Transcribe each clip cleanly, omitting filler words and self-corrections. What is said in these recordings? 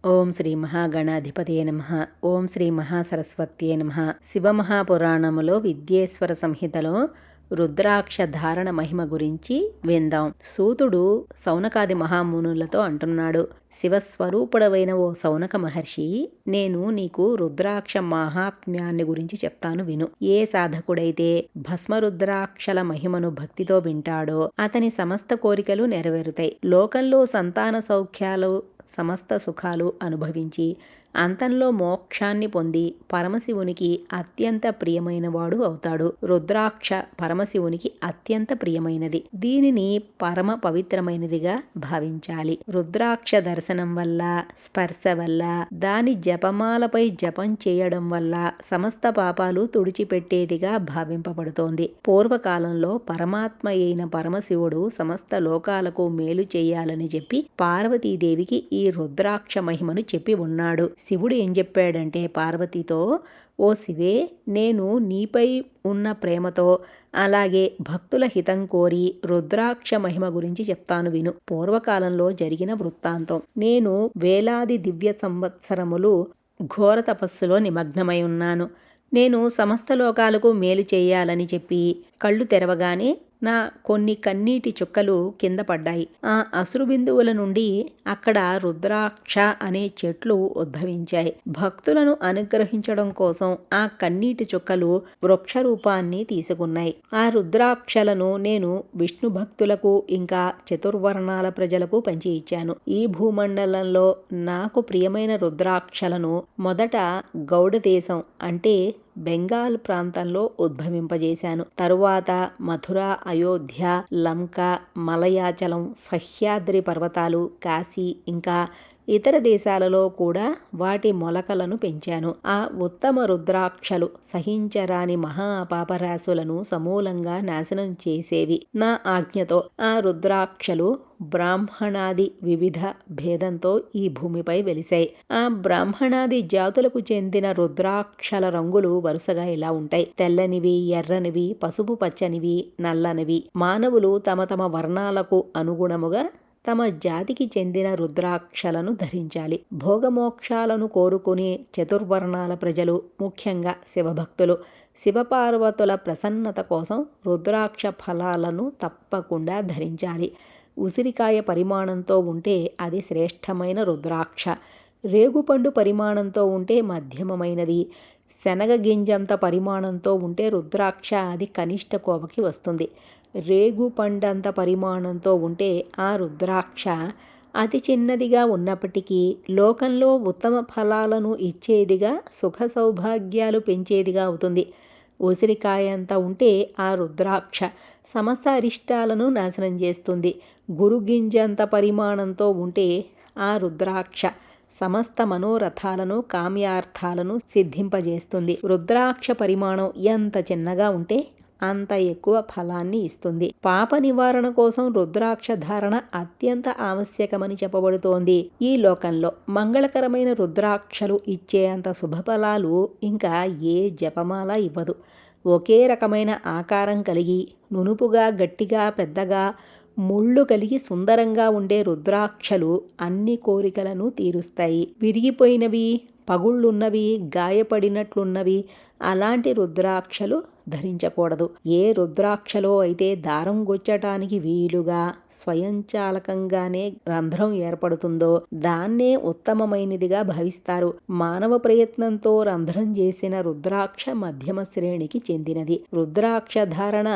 ఓం శ్రీ మహాగణాధిపతయే నమః. ఓం శ్రీ మహాసరస్వత్యే నమః. శివమహాపురాణములో విద్యేశ్వర సంహితలో రుద్రాక్ష ధారణ మహిమ గురించి విందాం. సూతుడు సౌనకాది మహామునులతో అంటున్నాడు, శివస్వరూపుడవైన ఓ సౌనక మహర్షి, నేను నీకు రుద్రాక్ష మహాత్మ్యాన్ని గురించి చెప్తాను విను. ఏ సాధకుడైతే భస్మరుద్రాక్షల మహిమను భక్తితో వింటాడో అతని సమస్త కోరికలు నెరవేరుతాయి. లోకంలో సంతాన సౌఖ్యాలు, సమస్త సుఖాలు అనుభవించి అంతంలో మోక్షాన్ని పొంది పరమశివునికి అత్యంత ప్రియమైనవాడు అవుతాడు. రుద్రాక్ష పరమశివునికి అత్యంత ప్రియమైనది. దీనిని పరమ పవిత్రమైనదిగా భావించాలి. రుద్రాక్ష దర్శనం వల్ల, స్పర్శ వల్ల, దాని జపమాలపై జపం చేయడం వల్ల సమస్త పాపాలు తుడిచిపెట్టేదిగా భావింపబడుతోంది. పూర్వకాలంలో పరమాత్మ అయిన పరమశివుడు సమస్త లోకాలకు మేలు చేయాలని చెప్పి పార్వతీదేవికి ఈ రుద్రాక్ష మహిమను చెప్పి ఉన్నాడు. శివుడు ఏం చెప్పాడంటే పార్వతితో, ఓ శివే, నేను నీపై ఉన్న ప్రేమతో అలాగే భక్తుల హితం కోరి రుద్రాక్ష మహిమ గురించి చెప్తాను విను. పూర్వకాలంలో జరిగిన వృత్తాంతం. నేను వేలాది దివ్య సంవత్సరములు ఘోర తపస్సులో నిమగ్నమై ఉన్నాను. నేను సమస్త లోకాలకు మేలు చేయాలని చెప్పి కళ్ళు తెరవగానే నా కొన్ని కన్నీటి చుక్కలు కింద పడ్డాయి. ఆ అశ్రు బిందువుల నుండి అక్కడ రుద్రాక్ష అనే చెట్లు ఉద్భవించాయి. భక్తులను అనుగ్రహించడం కోసం ఆ కన్నీటి చుక్కలు వృక్ష రూపాన్ని తీసుకున్నాయి. ఆ రుద్రాక్షలను నేను విష్ణు భక్తులకు ఇంకా చతుర్వర్ణాల ప్రజలకు పంచి ఇచ్చాను. ఈ భూమండలంలో నాకు ప్రియమైన రుద్రాక్షలను మొదట గౌడ దేశం అంటే బెంగాల్ ప్రాంతంలో ఉద్భవింపజేశాను. తరువాత మథుర, అయోధ్య, లంక, మలయాచలం, సహ్యాద్రి పర్వతాలు, కాశీ ఇంకా ఇతర దేశాలలో కూడా వాటి మొలకలను పెంచాను. ఆ ఉత్తమ రుద్రాక్షలు సహించరాని మహాపాపరాశులను సమూలంగా నాశనం చేసేవి. నా ఆజ్ఞతో ఆ రుద్రాక్షలు బ్రాహ్మణాది వివిధ భేదంతో ఈ భూమిపై వెలిశాయి. ఆ బ్రాహ్మణాది జాతులకు చెందిన రుద్రాక్షల రంగులు వరుసగా ఇలా ఉంటాయి: తెల్లనివి, ఎర్రనివి, పసుపు పచ్చనివి, నల్లనివి. మానవులు తమ తమ వర్ణాలకు అనుగుణముగా తమ జాతికి చెందిన రుద్రాక్షలను ధరించాలి. భోగమోక్షాలను కోరుకునే చతుర్వర్ణాల ప్రజలు, ముఖ్యంగా శివభక్తులు, శివపార్వతుల ప్రసన్నత కోసం రుద్రాక్ష ఫలాలను తప్పకుండా ధరించాలి. ఉసిరికాయ పరిమాణంతో ఉంటే అది శ్రేష్టమైన రుద్రాక్ష. రేగుపండు పరిమాణంతో ఉంటే మధ్యమమైనది. శనగ గింజంత పరిమాణంతో ఉంటే రుద్రాక్ష అది కనిష్ట కోవకి వస్తుంది. రేగు పండంత పరిమాణంతో ఉంటే ఆ రుద్రాక్ష అతి చిన్నదిగా ఉన్నప్పటికీ లోకంలో ఉత్తమ ఫలాలను ఇచ్చేదిగా, సుఖ సౌభాగ్యాలు పెంచేదిగా అవుతుంది. ఉసిరికాయంత ఉంటే ఆ రుద్రాక్ష సమస్త అరిష్టాలను నాశనం చేస్తుంది. గురుగింజంత పరిమాణంతో ఉంటే ఆ రుద్రాక్ష సమస్త మనోరథాలను, కామ్యార్థాలను సిద్ధింపజేస్తుంది. రుద్రాక్ష పరిమాణం ఎంత చిన్నగా ఉంటే అంత ఎక్కువ ఫలాన్ని ఇస్తుంది. పాప నివారణ కోసం రుద్రాక్ష ధారణ అత్యంత ఆవశ్యకమని చెప్పబడుతోంది. ఈ లోకంలో మంగళకరమైన రుద్రాక్షలు ఇచ్చే అంత శుభఫలాలు ఇంకా ఏ జపమాల ఇవ్వదు. ఒకే రకమైన ఆకారం కలిగి, నునుపుగా, గట్టిగా, పెద్దగా, ముళ్ళు కలిగి సుందరంగా ఉండే రుద్రాక్షలు అన్ని కోరికలను తీరుస్తాయి. విరిగిపోయినవి, పగుళ్ళున్నవి, గాయపడినట్లున్నవి అలాంటి రుద్రాక్షలు ధరించకూడదు. ఏ రుద్రాక్షలో అయితే దారం గొచ్చటానికి వీలుగా స్వయంచాలకంగానే రంధ్రం ఏర్పడుతుందో దాన్నే ఉత్తమమైనదిగా భావిస్తారు. మానవ ప్రయత్నంతో రంధ్రం చేసిన రుద్రాక్ష మధ్యమ శ్రేణికి చెందినది. రుద్రాక్ష ధారణ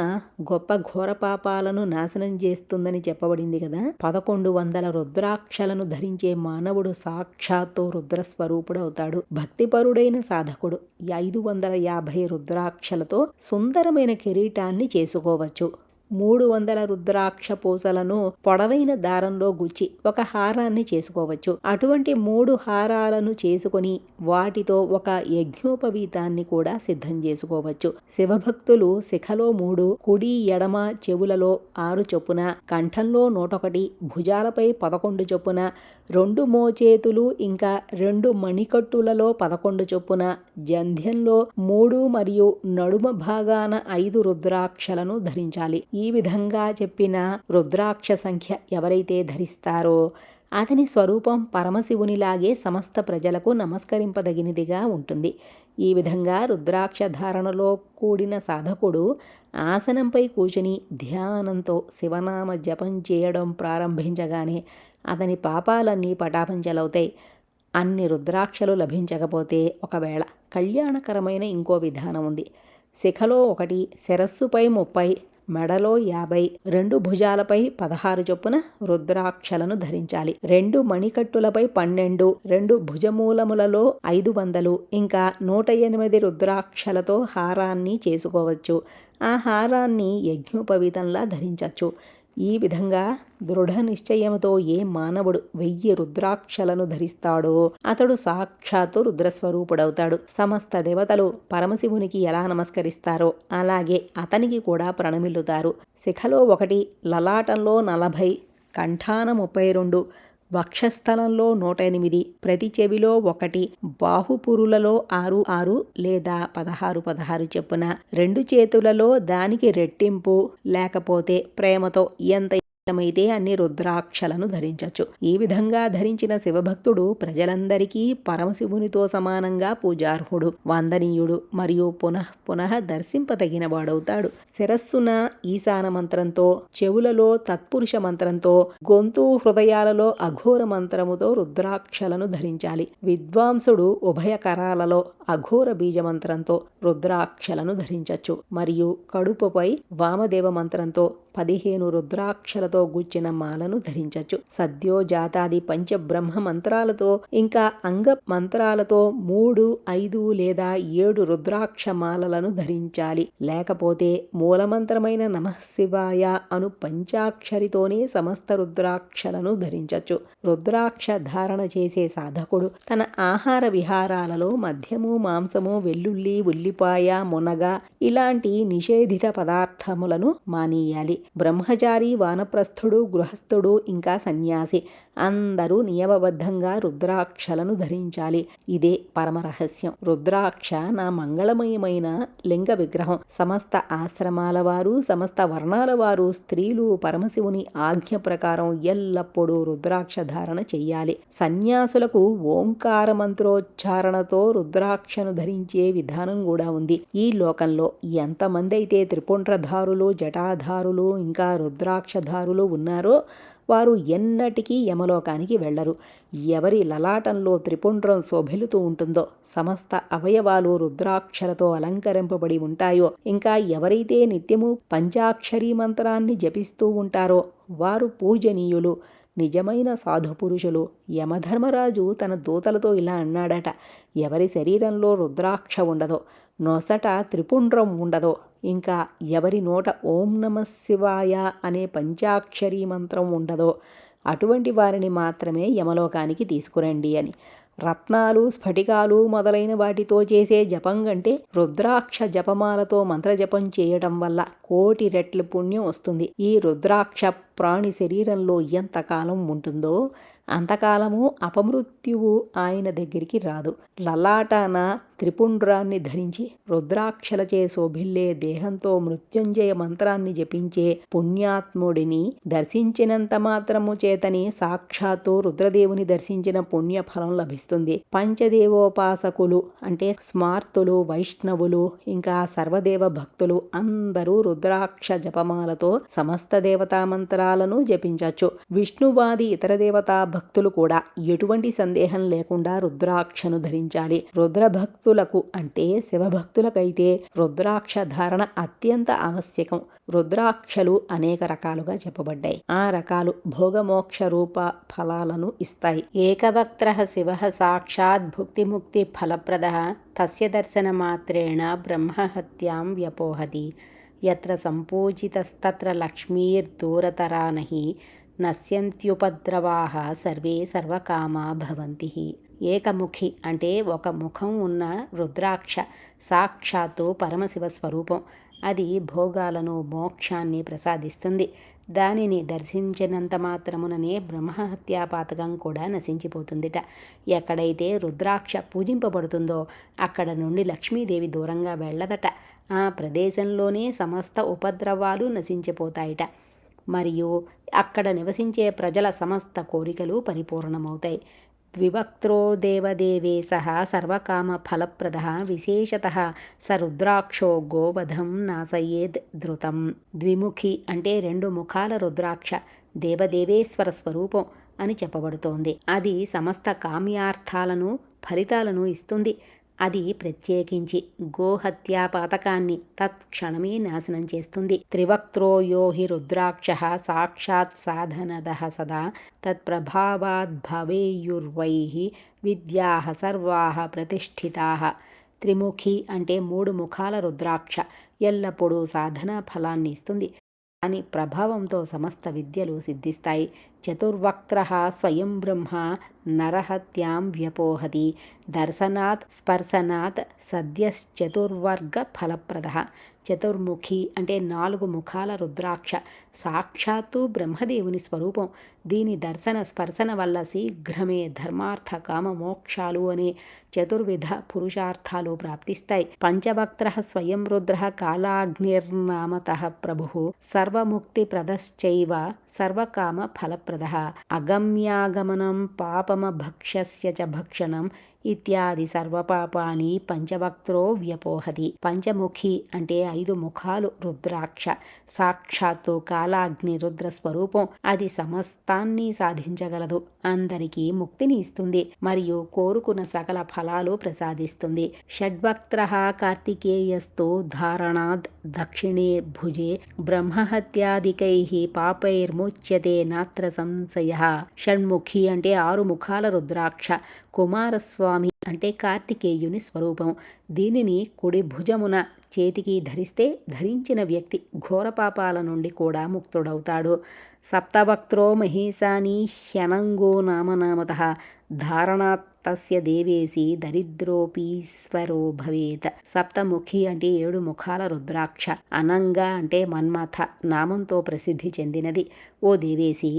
గొప్ప ఘోర పాపాలను నాశనం చేస్తుందని చెప్పబడింది కదా. 1100 రుద్రాక్షలను ధరించే మానవుడు సాక్షాత్తు రుద్రస్వరూపుడు అవుతాడు. భక్తిపరుడైన సాధకుడు 550 రుద్రాక్షలతో సుందరమైన కిరీటాన్ని చేసుకోవచ్చు. 300 రుద్రాక్ష పూసలను పొడవైన దారంలో గుచ్చి ఒక హారాన్ని చేసుకోవచ్చు. అటువంటి 3 హారాలను చేసుకొని వాటితో ఒక యజ్ఞోపవీతాన్ని కూడా సిద్ధం చేసుకోవచ్చు. శివభక్తులు శిఖలో 3, కుడి ఎడమ చెవులలో 6 చొప్పున, కంఠంలో 101, భుజాలపై 11 చొప్పున, 2 మోచేతులు ఇంకా 2 మణికట్టులలో 11 చొప్పున, జంధ్యంలో 3 మరియు నడుమ భాగాన 5 రుద్రాక్షలను ధరించాలి. ఈ విధంగా చెప్పిన రుద్రాక్ష సంఖ్య ఎవరైతే ధరిస్తారో అతని స్వరూపం పరమశివునిలాగే సమస్త ప్రజలకు నమస్కరింపదగినదిగా ఉంటుంది. ఈ విధంగా రుద్రాక్ష ధారణలో కూడిన సాధకుడు ఆసనంపై కూర్చుని ధ్యానంతో శివనామ జపం చేయడం ప్రారంభించగానే అతని పాపాలన్నీ పటాపంచలవుతాయి. అన్ని రుద్రాక్షలు లభించకపోతే ఒకవేళ కళ్యాణకరమైన ఇంకో విధానం ఉంది. శిఖలో 1, శిరస్సుపై 30, మెడలో 50, 2 భుజాలపై 16 చొప్పున రుద్రాక్షలను ధరించాలి. 2 మణికట్టులపై 12, 2 భుజమూలములలో 500, ఇంకా 108 రుద్రాక్షలతో హారాన్ని చేసుకోవచ్చు. ఆ హారాన్ని యజ్ఞోపవీతంలా ధరించవచ్చు. ఈ విధంగా దృఢ నిశ్చయంతో ఏ మానవుడు 1000 రుద్రాక్షలను ధరిస్తాడో అతడు సాక్షాత్తు రుద్రస్వరూపుడవుతాడు. సమస్త దేవతలు పరమశివునికి ఎలా నమస్కరిస్తారో అలాగే అతనికి కూడా ప్రణమిల్లుతారు. శిఖలో 1, లలాటంలో 40, కంఠాన 32, వక్షస్థలంలో 108, ప్రతి చెవిలో 1, బాహుపురులలో 6 లేదా 16 చొప్పున 2 చేతులలో దానికి రెట్టింపు లేకపోతే ప్రేమతో ఎంత ఇష్టమైతే అన్ని రుద్రాక్షలను ధరించవచ్చు. ఈ విధంగా ధరించిన శివభక్తుడు ప్రజలందరికీ పరమశివునితో సమానంగా పూజార్హుడు, వందనీయుడు మరియు పునః దర్శింపదగిన వాడవుతాడు. శిరస్సున ఈశాన మంత్రంతో, చెవులలో తత్పురుష మంత్రంతో, గొంతు హృదయాలలో అఘోర మంత్రముతో రుద్రాక్షలను ధరించాలి. విద్వాంసుడు ఉభయ కరాలలో అఘోర బీజ మంత్రంతో రుద్రాక్షలను ధరించవచ్చు. మరియు కడుపుపై వామదేవ మంత్రంతో 15 రుద్రాక్షలతో గుచ్చిన మాలను ధరించవచ్చు. సద్యోజాతాది పంచబ్రహ్మ మంత్రాలతో ఇంకా అంగ మంత్రాలతో 3, 5 లేదా 7 రుద్రాక్ష మాలలను ధరించాలి. లేకపోతే మూలమంత్రమైన నమః శివాయ అను పంచాక్షరితోనే సమస్త రుద్రాక్షలను ధరించవచ్చు. రుద్రాక్ష ధారణ చేసే సాధకుడు తన ఆహార విహారాలలో మద్యము, మాంసము, వెల్లుల్లి, ఉల్లిపాయ, మునగ ఇలాంటి నిషేధిత పదార్థములను మానేయాలి. బ్రహ్మచారి, వానప్రస్థుడు, గృహస్థుడు ఇంకా సన్యాసి అందరూ నియమబద్ధంగా రుద్రాక్షలను ధరించాలి. ఇదే పరమరహస్యం. రుద్రాక్ష నా మంగళమయమైన లింగ విగ్రహం. సమస్త ఆశ్రమాల వారు, సమస్త వర్ణాల వారు, స్త్రీలు పరమశివుని ఆజ్ఞ ప్రకారం ఎల్లప్పుడూ రుద్రాక్ష ధారణ చెయ్యాలి. సన్యాసులకు ఓంకార మంత్రోచ్చారణతో రుద్రాక్షను ధరించే విధానం కూడా ఉంది. ఈ లోకంలో ఎంతమంది అయితే త్రిపుండ్రధారులు, జటాధారులు ఇంకా రుద్రాక్షధారులు ఉన్నారో వారు ఎన్నటికీ యమలోకానికి వెళ్లరు. ఎవరి లలాటంలో త్రిపుండ్రం శోభిలుతూ ఉంటుందో, సమస్త అవయవాలు రుద్రాక్షలతో అలంకరింపబడి ఉంటాయో, ఇంకా ఎవరైతే నిత్యము పంచాక్షరీ మంత్రాన్ని జపిస్తూ ఉంటారో వారు పూజనీయులు, నిజమైన సాధుపురుషులు. యమధర్మరాజు తన దూతలతో ఇలా అన్నాడట: ఎవరి శరీరంలో రుద్రాక్ష ఉండదో, నొసట త్రిపుండ్రం ఉండదో, ఇంకా ఎవరి నోట ఓం నమః శివాయ అనే పంచాక్షరీ మంత్రం ఉండదో అటువంటి వారిని మాత్రమే యమలోకానికి తీసుకురండి అని. రత్నాలు, స్ఫటికాలు మొదలైన వాటితో చేసే జపం కంటే రుద్రాక్ష జపమాలతో మంత్రజపం చేయటం వల్ల 1,000,000 రెట్ల పుణ్యం వస్తుంది. ఈ రుద్రాక్ష ప్రాణి శరీరంలో ఎంతకాలం ఉంటుందో అంతకాలము అపమృత్యువు ఆయన దగ్గరికి రాదు. లలాటాన త్రిపుండ్రాన్ని ధరించి రుద్రాక్షలచే శోభిల్లే దేహంతో మృత్యుంజయ మంత్రాన్ని జపించే పుణ్యాత్ముడిని దర్శించినంత మాత్రము చేతని సాక్షాత్తు రుద్రదేవుని దర్శించిన పుణ్యఫలం లభిస్తుంది. పంచదేవోపాసకులు అంటే స్మార్తులు, వైష్ణవులు ఇంకా సర్వదేవ భక్తులు అందరూ రుద్రాక్ష జపమాలతో సమస్త దేవతా మంత్రాలను జపించవచ్చు. విష్ణువాది ఇతర దేవతా భక్తులు కూడా ఎటువంటి సందేహం లేకుండా రుద్రాక్షను ధరించాలి. రుద్రభక్తులకు అంటే శివభక్తులకైతే రుద్రాక్ష ధారణ అత్యంత ఆవశ్యకం. రుద్రాక్షలు అనేక రకాలుగా చెప్పబడ్డాయి. ఆ రకాలు భోగమోక్ష రూప ఫలాలను ఇస్తాయి. ఏకవక్త్రః శివః సాక్షాత్ భుక్తిముక్తి ఫలప్రదః తస్య దర్శన మాత్రేణ బ్రహ్మహత్యాం వ్యపోహతి యత్ర సంపూజితస్తత్ర లక్ష్మీర్దూరతరా నహి నశ్యంత్యుపద్రవాః సర్వే సర్వకామా భవంతి. ఏకముఖి అంటే ఒక ముఖం ఉన్న రుద్రాక్ష సాక్షాత్తు పరమశివ స్వరూపం. అది భోగాలను, మోక్షాన్ని ప్రసాదిస్తుంది. దానిని దర్శించినంత మాత్రముననే బ్రహ్మహత్యాపాతకం కూడా నశించిపోతుందిట. ఎక్కడైతే రుద్రాక్ష పూజింపబడుతుందో అక్కడ నుండి లక్ష్మీదేవి దూరంగా వెళ్ళదట. ఆ ప్రదేశంలోనే సమస్త ఉపద్రవాలు నశించిపోతాయిట. మరియు అక్కడ నివసించే ప్రజల సమస్త కోరికలు పరిపూర్ణమవుతాయి. ద్వివక్త్రో దేవదేవేశః సర్వకామ ఫలప్రద విశేషతః స రుద్రాక్షో గోవధం నాసయేద్ ధృతం. ద్విముఖి అంటే 2 ముఖాల రుద్రాక్ష దేవదేవేశ్వర స్వరూపం అని చెప్పబడుతోంది. అది సమస్త కామ్యార్థాలను ఫలితాలను ఇస్తుంది. అది ప్రత్యేకించి గోహత్యా పాతకాన్ని తత్క్షణమే నాశనం చేస్తుంది. త్రివక్త్రో యో హి రుద్రాక్ష సాక్షాత్ సాధనదః సదా తత్ప్రభావాద్భవేయుర్వై విద్యా సర్వా ప్రతిష్ఠితా. త్రిముఖి అంటే 3 ముఖాల రుద్రాక్ష ఎల్లప్పుడూ సాధనా ఫలాన్ని ఇస్తుంది. దాని ప్రభావంతో సమస్త విద్యలు సిద్ధిస్తాయి. చతుర్వక్త్రః స్వయం బ్రహ్మ నరహత్యాం వ్యపోహతి దర్శనాత్ స్పర్శనాత్ సద్యశ్చతుర్వర్గ ఫలప్రదః. చతుర్ముఖి అంటే 4 ముఖాల రుద్రాక్ష సాక్షాత్తు బ్రహ్మదేవుని స్వరూపం. దీని దర్శన స్పర్శన వల్ల శీఘ్రమే ధర్మార్థ కామ మోక్షాలు అనే చతుర్విధ పురుషార్థాలు ప్రాప్తిస్తాయి. పంచవక్త్రః స్వయం రుద్రః కాలాగ్నిర్నామతః ప్రభుః సర్వముక్తిప్రదశ్చైవ సర్వకామ ఫలప్రదః. అగమ్యాగమనం పాపమభక్ష్యస్య చ భక్షణం ఇత్యాది సర్వపాపాని పంచవక్త్రో వ్యపోహతి. పంచముఖి అంటే 5 ముఖాలు రుద్రాక్ష సాక్షాత్తు కాలాగ్ని రుద్ర స్వరూపం. అది సమస్తాన్ని సాధించగలదు, అందరికీ ముక్తిని ఇస్తుంది మరియు కోరుకున్న సకల ఫలాలు ప్రసాదిస్తుంది. షడ్వక్త్రః కార్తికేయస్తు ధారణాద్ దక్షిణే భుజే బ్రహ్మహత్యాదికైః పాపైర్ముచ్యతే నాత్ర సంశయః. షణ్ముఖి అంటే 6 ముఖాల రుద్రాక్ష కుమారస్వామి అంటే కార్తికేయుని స్వరూపం. దీనిని కుడి భుజమున చేతికి ధరిస్తే ధరించిన వ్యక్తి ఘోర పాపాల నుండి కూడా ముక్తుడవుతాడు. సప్తవక్త్రో మహేశాని హ్యనంగో నామనామతః ధారణాత్ తస్య దేవేసి దరిద్రోపీశ్వరో భవేత్. సప్తముఖి అంటే 7 ముఖాల రుద్రాక్ష అనంగ అంటే మన్మథ నామంతో ప్రసిద్ధి చెందినది. ఓ దేవేసి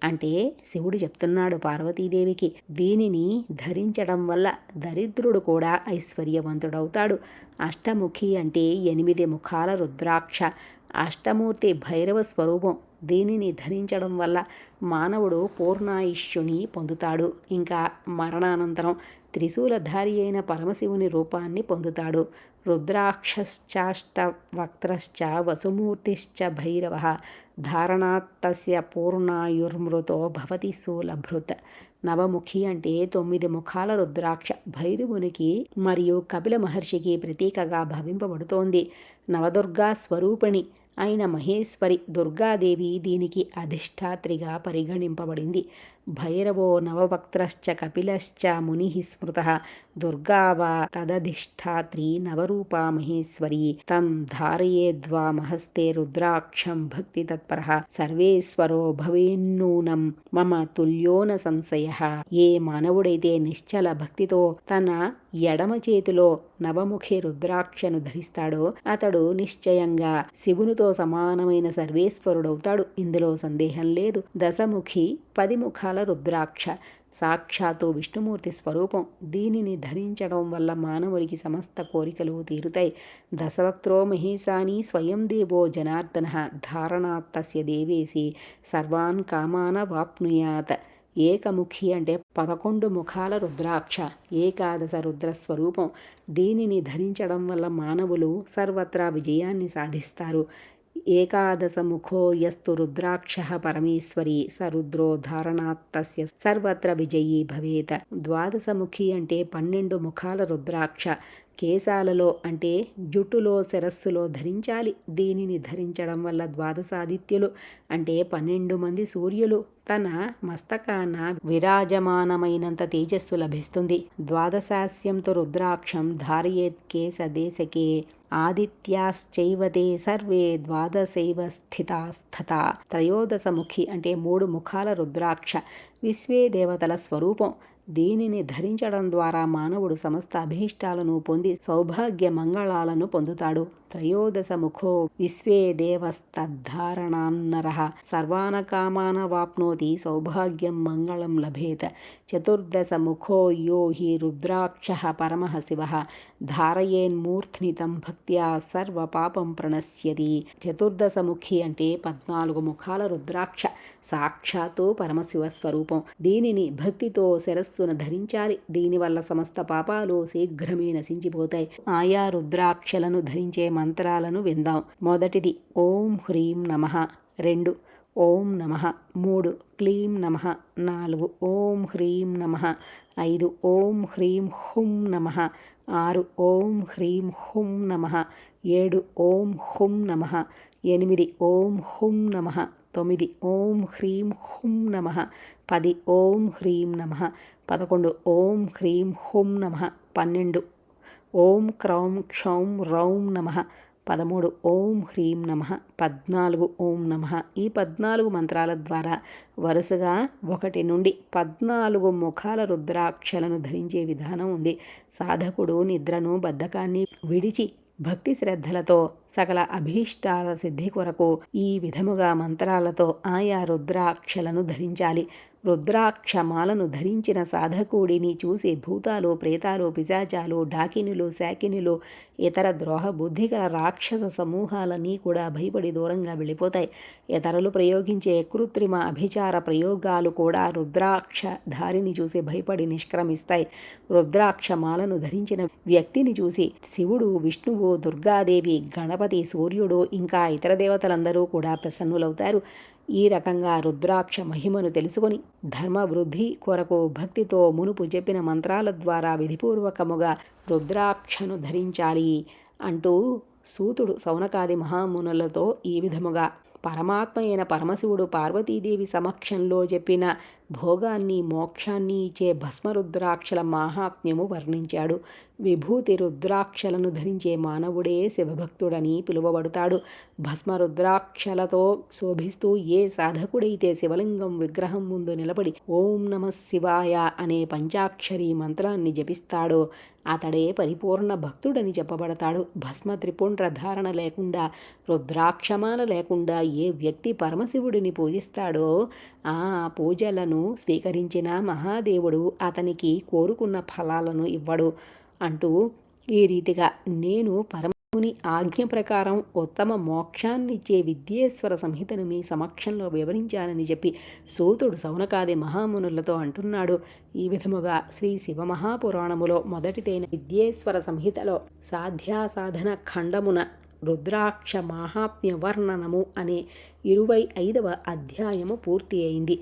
అంటే శివుడు చెప్తున్నాడు పార్వతీదేవికి, దీనిని ధరించడం వల్ల దరిద్రుడు కూడా ఐశ్వర్యవంతుడవుతాడు. అష్టముఖి అంటే 8 ముఖాల రుద్రాక్ష అష్టమూర్తి భైరవ స్వరూపం. దీనిని ధరించడం వల్ల మానవుడు పూర్ణాయుష్యుని పొందుతాడు. ఇంకా మరణానంతరం త్రిశూలధారి అయిన పరమశివుని రూపాన్ని పొందుతాడు. రుద్రాక్షశ్చాష్టవక్త్రశ్చ వసుమూర్తిశ్చ భైరవః ధారణాత్ తస్య పూర్ణాయుర్మృతో భవతి శూలభృత్. నవముఖి అంటే 9 ముఖాల రుద్రాక్ష భైరవునికి మరియు కపిల మహర్షికి ప్రతీకగా భావింపబడుతోంది. నవదుర్గా స్వరూపిణి అయిన మహేశ్వరి దుర్గాదేవి దీనికి అధిష్టాత్రిగా పరిగణింపబడింది. భైరవో నవవక్త్రశ్చ కపిలశ్చ మునిః స్మృతః దుర్గావా తదధిష్టాత్రి నవరూపా మహేశ్వరి తం ధారయేద్వా మహస్తే రుద్రాక్షం భక్తి తత్పరః సర్వేశ్వరో భవేన్నూనం మమ తుల్యోన సంశయః. ఏ మానవుడైతే నిశ్చల భక్తితో తన ఎడమ చేతిలో నవముఖి రుద్రాక్షను ధరిస్తాడో అతడు నిశ్చయంగా శివునితో సమానమైన సర్వేశ్వరుడవుతాడు. ఇందులో సందేహం లేదు. దశముఖి 10 ముఖాల రుద్రాక్ష సాక్షాత్తు విష్ణుమూర్తి స్వరూపం. దీనిని ధరించడం వల్ల మానవుడికి సమస్త కోరికలు తీరుతాయి. దశవక్త్రో మహేశాని స్వయం దేవో జనార్దనః ధారణాత్ తస్య దేవేసి సర్వాన్ కామాన వాప్నుయాత్. ఏకముఖి అంటే 11 ముఖాల రుద్రాక్ష ఏకాదశ రుద్ర స్వరూపం. దీనిని ధరించడం వల్ల మానవులు సర్వత్రా విజయాన్ని సాధిస్తారు. ఏకాదశముఖో యస్తు రుద్రాక్షః పరమేశ్వరి స రుద్రో ధారణాత్ తస్య సర్వత్ర విజయీ భవేత్. ద్వాదశముఖి అంటే 12 ముఖాల రుద్రాక్ష కేశాలలో అంటే జుట్టులో శిరస్సులో ధరించాలి. దీనిని ధరించడం వల్ల ద్వాదశాదిత్యులు అంటే 12 మంది సూర్యులు తన మస్తకాన విరాజమానమైనంత తేజస్సు లభిస్తుంది. ద్వాదశాస్యంతో రుద్రాక్షం ధారయేత్ కేశదేశకే ఆదిత్యాశ్చైవతే సర్వే ద్వాదశైవ స్థితాస్తథా. త్రయోదశముఖి అంటే 3 ముఖాల రుద్రాక్ష విశ్వే దేవతల స్వరూపం. దీనిని ధరించడం ద్వారా మానవుడు సమస్త అభీష్టాలను పొంది సౌభాగ్య మంగళాలను పొందుతాడు. త్రయోదశముఖో విశ్వే దేవస్తద్ధారణాన్నరః సర్వానకామానవాప్నోతి సౌభాగ్యం మంగళం లభేత్. చతుర్దశముఖో యో హి రుద్రాక్షః పరమః శివః ధారయేన్మూర్ధ్ని తం భక్త్యా సర్వపాపం ప్రణశ్యతి. చతుర్దశముఖి అంటే 14 ముఖాల రుద్రాక్ష, సాక్షాత్తు పరమశివ స్వరూపం. దీనిని భక్తితో శిరస్సున ధరించాలి. దీనివల్ల సమస్త పాపాలు శీఘ్రమే నశించిపోతాయి. ఆయా రుద్రాక్షలను ధరించే మంత్రాలను విందాం. మొదటిది ఓం హ్రీం నమః, 2 ఓం నమః, 3 క్లీం నమః, 4 ఓం హ్రీం నమః, 5 ఓం హ్రీం హుం నమః, 6 ఓం హ్రీం హుం నమః, 7 ఓం హుం నమః, 8 ఓం హుం నమః, 9 ఓం హ్రీం హుం నమః, 10 ఓం హ్రీం నమః, 11 ఓం హ్రీం హుం నమః, 12 ఓం క్రౌం క్షౌం రౌం నమః, 13 ఓం హ్రీం నమః, 14 ఓం నమః. ఈ 14 మంత్రాల ద్వారా వరుసగా 1 నుండి 14 ముఖాల రుద్రాక్షలను ధరించే విధానం ఉంది. సాధకుడు నిద్రను, బద్ధకాన్ని విడిచి భక్తి శ్రద్ధలతో సకల అభీష్టాల సిద్ధి కొరకు ఈ విధముగా మంత్రాలతో ఆయా రుద్రాక్షలను ధరించాలి. రుద్రాక్షమాలను ధరించిన సాధకుడిని చూసి భూతాలు, ప్రేతాలు, పిశాచాలు, డాకినులు, శాకినులు, ఇతర ద్రోహ బుద్ధి గల రాక్షస సమూహాలన్నీ కూడా భయపడి దూరంగా వెళ్ళిపోతాయి. ఇతరులు ప్రయోగించే కృత్రిమ అభిచార ప్రయోగాలు కూడా రుద్రాక్ష ధారిని చూసి భయపడి నిష్క్రమిస్తాయి. రుద్రాక్షమాలను ధరించిన వ్యక్తిని చూసి శివుడు, విష్ణువు, దుర్గాదేవి, గణపతి, సూర్యుడు ఇంకా ఇతర దేవతలందరూ కూడా ప్రసన్నులవుతారు. ఈ రకంగా రుద్రాక్ష మహిమను తెలుసుకొని ధర్మవృద్ధి కొరకు భక్తితో మునుపు చెప్పిన మంత్రాల ద్వారా విధిపూర్వకముగా రుద్రాక్షను ధరించాలి అంటూ సూతుడు సౌనకాది మహామునులతో ఈ విధముగా పరమాత్మ అయిన పరమశివుడు పార్వతీదేవి సమక్షంలో చెప్పిన భోగాన్ని, మోక్షాన్ని ఇచ్చే భస్మరుద్రాక్షల మాహాత్మ్యము వర్ణించాడు. విభూతి రుద్రాక్షలను ధరించే మానవుడే శివభక్తుడని పిలువబడతాడు. భస్మరుద్రాక్షలతో శోభిస్తూ ఏ సాధకుడైతే శివలింగం విగ్రహం ముందు నిలబడి ఓం నమః శివాయ అనే పంచాక్షరి మంత్రాన్ని జపిస్తాడో అతడే పరిపూర్ణ భక్తుడని చెప్పబడతాడు. భస్మ త్రిపుండ్ర ధారణ లేకుండా, రుద్రాక్షమాల లేకుండా ఏ వ్యక్తి పరమశివుడిని పూజిస్తాడో ఆ పూజలను స్వీకరించిన మహాదేవుడు అతనికి కోరుకున్న ఫలాలను ఇవ్వడు అంటూ ఈ రీతిగా నేను పరముని ఆజ్ఞ ప్రకారం ఉత్తమ మోక్షాన్నిచ్చే విద్యేశ్వర సంహితను మీ సమక్షంలో వివరించానని చెప్పి సూతుడు సౌనకాది మహామునులతో అంటున్నాడు. ఈ విధముగా శ్రీ శివమహాపురాణములో మొదటిదైన విద్యేశ్వర సంహితలో సాధ్యాసాధన ఖండమున రుద్రాక్ష మాహాత్మ్య వర్ణనము అనే 25వ అధ్యాయము పూర్తి అయింది.